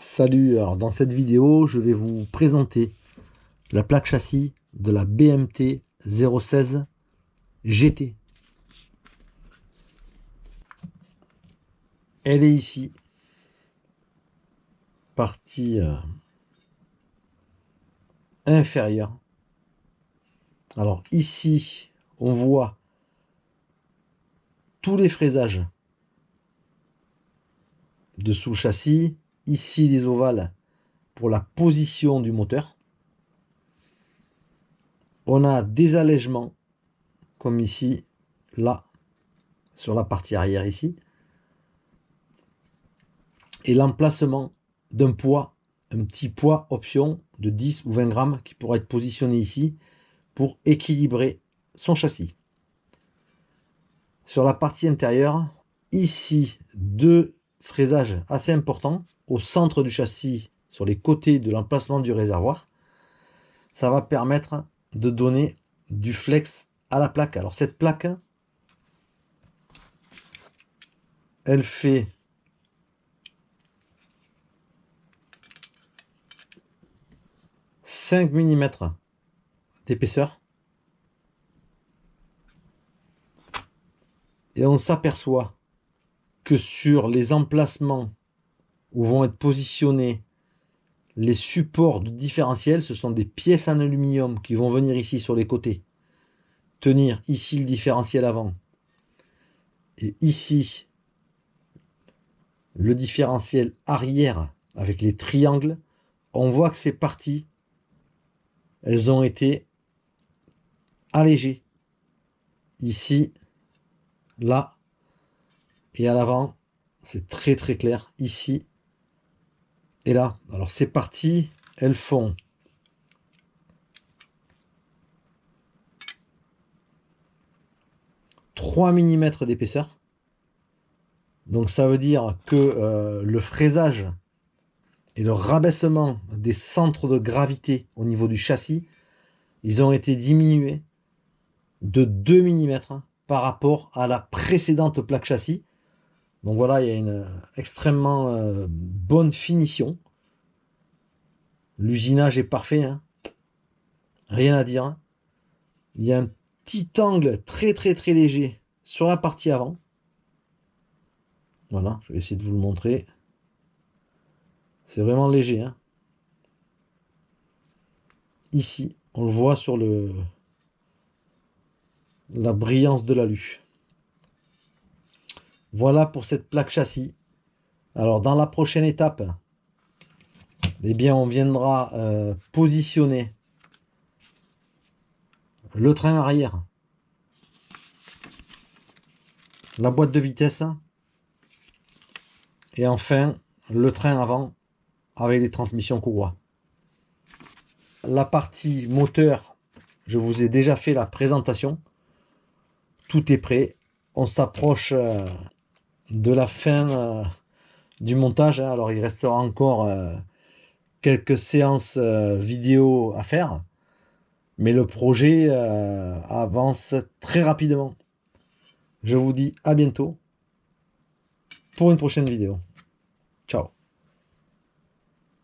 Salut, alors dans cette vidéo, je vais vous présenter la plaque châssis de la BMT 016 GT. Elle est ici, partie inférieure. Alors ici, on voit tous les fraisages de sous le châssis. Ici, les ovales pour la position du moteur. On a des allègements, comme ici, là, sur la partie arrière ici. Et l'emplacement d'un poids, un petit poids option de 10 ou 20 grammes qui pourra être positionné ici pour équilibrer son châssis. Sur la partie intérieure, ici, deux fraisages assez importants au centre du châssis, sur les côtés de l'emplacement du réservoir. Ça va permettre de donner du flex à la plaque. Alors cette plaque, elle fait 5 mm d'épaisseur. Et on s'aperçoit que sur les emplacements où vont être positionnés les supports de différentiel, ce sont des pièces en aluminium qui vont venir ici sur les côtés, tenir ici le différentiel avant et ici le différentiel arrière avec les triangles. On voit que ces parties, elles ont été allégées ici, là et à l'avant. C'est très très clair ici et là. Alors ces parties, elles font 3 mm d'épaisseur. Donc ça veut dire que le fraisage et le rabaissement des centres de gravité au niveau du châssis, ils ont été diminués de 2 mm par rapport à la précédente plaque châssis. Donc voilà, il y a une extrêmement bonne finition. L'usinage est parfait, hein. Rien à dire. Il y a un petit angle très très très léger sur la partie avant. Voilà, je vais essayer de vous le montrer. C'est vraiment léger, hein. Ici, on le voit sur la brillance de l'alu. Voilà pour cette plaque châssis. Alors dans la prochaine étape, eh bien on viendra positionner le train arrière, la boîte de vitesse et enfin le train avant avec les transmissions courroie. La partie moteur, je vous ai déjà fait la présentation. Tout est prêt. On s'approche de la fin du montage. Alors il restera encore quelques séances vidéo à faire. Mais le projet avance très rapidement. Je vous dis à bientôt pour une prochaine vidéo.